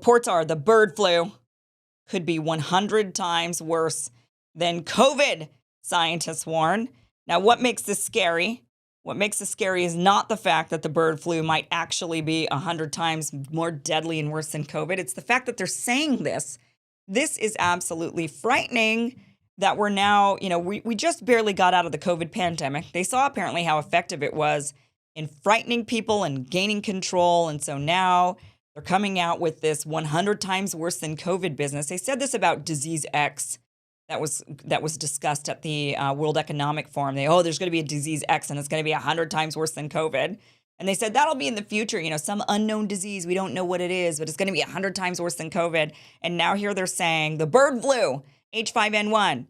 reports are the bird flu could be 100 times worse than COVID, scientists warn. Now, what makes this scary? What makes this scary is not the fact that the bird flu might actually be 100 times more deadly and worse than COVID. It's the fact that they're saying this. This is absolutely frightening that we're now, we just barely got out of the COVID pandemic. They saw apparently how effective it was in frightening people and gaining control. And so now they're coming out with this 100 times worse than COVID business. They said this about disease X that was discussed at the World Economic Forum. There's going to be a disease X and it's going to be 100 times worse than COVID. And they said that'll be in the future, some unknown disease. We don't know what it is, but it's going to be 100 times worse than COVID. And now here they're saying the bird flu, H5N1,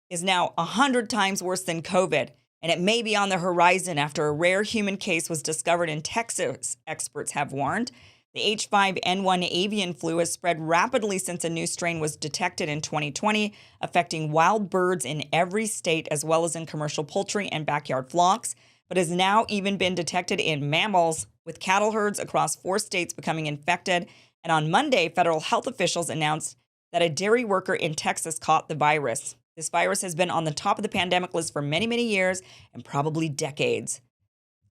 is now 100 times worse than COVID. And it may be on the horizon after a rare human case was discovered in Texas, experts have warned. The H5N1 avian flu has spread rapidly since a new strain was detected in 2020, affecting wild birds in every state as well as in commercial poultry and backyard flocks, but has now even been detected in mammals, with cattle herds across 4 states becoming infected. And on Monday, federal health officials announced that a dairy worker in Texas caught the virus. This virus has been on the top of the pandemic list for many, many years and probably decades,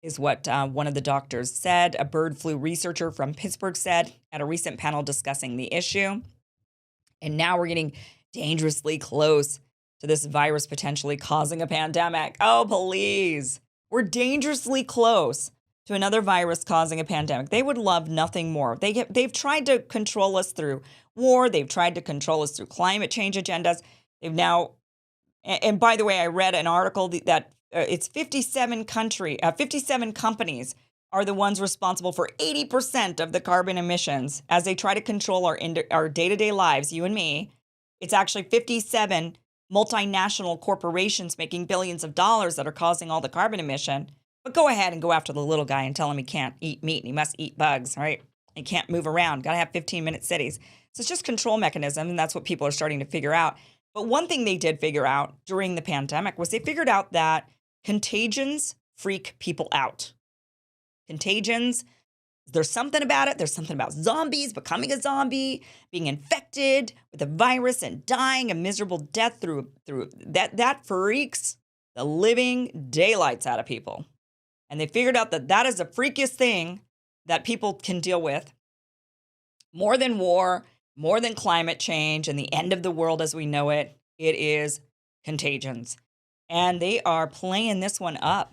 is what one of the doctors said. A bird flu researcher from Pittsburgh said at a recent panel discussing the issue. And now we're getting dangerously close to this virus potentially causing a pandemic. Oh, please. We're dangerously close to another virus causing a pandemic. They would love nothing more. They've tried to control us through war. They've tried to control us through climate change agendas. They've now, and by the way, I read an article that it's 57 companies are the ones responsible for 80% of the carbon emissions as they try to control our day-to-day lives, you and me. It's actually 57 multinational corporations making billions of dollars that are causing all the carbon emission. But go ahead and go after the little guy and tell him he can't eat meat and he must eat bugs, right? He can't move around. Got to have 15-minute cities. So it's just control mechanism, and that's what people are starting to figure out. But one thing they did figure out during the pandemic was they figured out that contagions freak people out. Contagions, there's something about it. There's something about zombies, becoming a zombie, being infected with a virus and dying a miserable death through that freaks the living daylights out of people. And they figured out that is the freakiest thing that people can deal with. More than war, more than climate change and the end of the world as we know it, it is contagions. And they are playing this one up.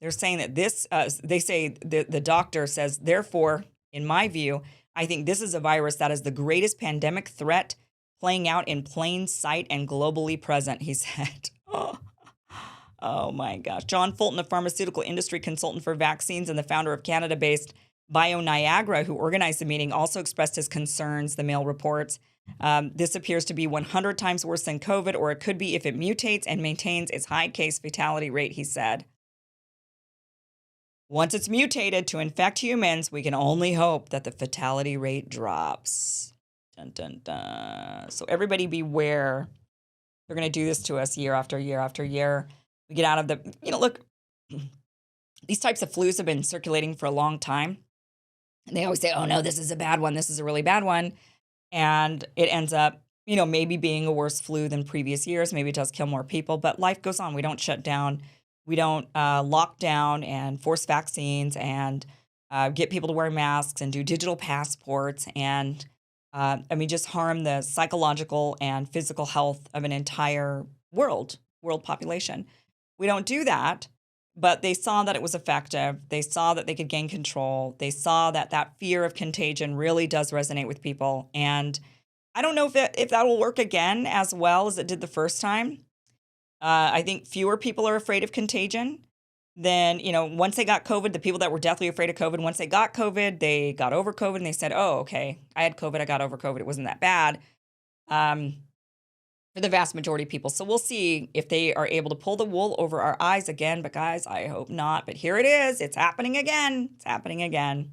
They're saying that the doctor says, therefore, in my view, I think this is a virus that is the greatest pandemic threat playing out in plain sight and globally present, he said. Oh my gosh. John Fulton, a pharmaceutical industry consultant for vaccines and the founder of Canada-based BioNiagara, who organized the meeting, also expressed his concerns, the Mail reports. This appears to be 100 times worse than COVID, or it could be if it mutates and maintains its high case fatality rate, he said. Once it's mutated to infect humans, we can only hope that the fatality rate drops. Dun, dun, dun. So everybody beware. They're going to do this to us year after year after year. We get out of the, look, these types of flus have been circulating for a long time. And they always say, oh no, this is a bad one. This is a really bad one. And it ends up, maybe being a worse flu than previous years. Maybe it does kill more people, but life goes on. We don't shut down. We don't lock down and force vaccines and get people to wear masks and do digital passports and, just harm the psychological and physical health of an entire world population. We don't do that, but they saw that it was effective. They saw that they could gain control. They saw that fear of contagion really does resonate with people. And I don't know if that will work again as well as it did the first time. I think fewer people are afraid of contagion than, once they got COVID, the people that were deathly afraid of COVID, once they got COVID, they got over COVID and they said, oh, okay, I had COVID, I got over COVID, it wasn't that bad for the vast majority of people. So we'll see if they are able to pull the wool over our eyes again. But guys, I hope not. But here it is. It's happening again. It's happening again.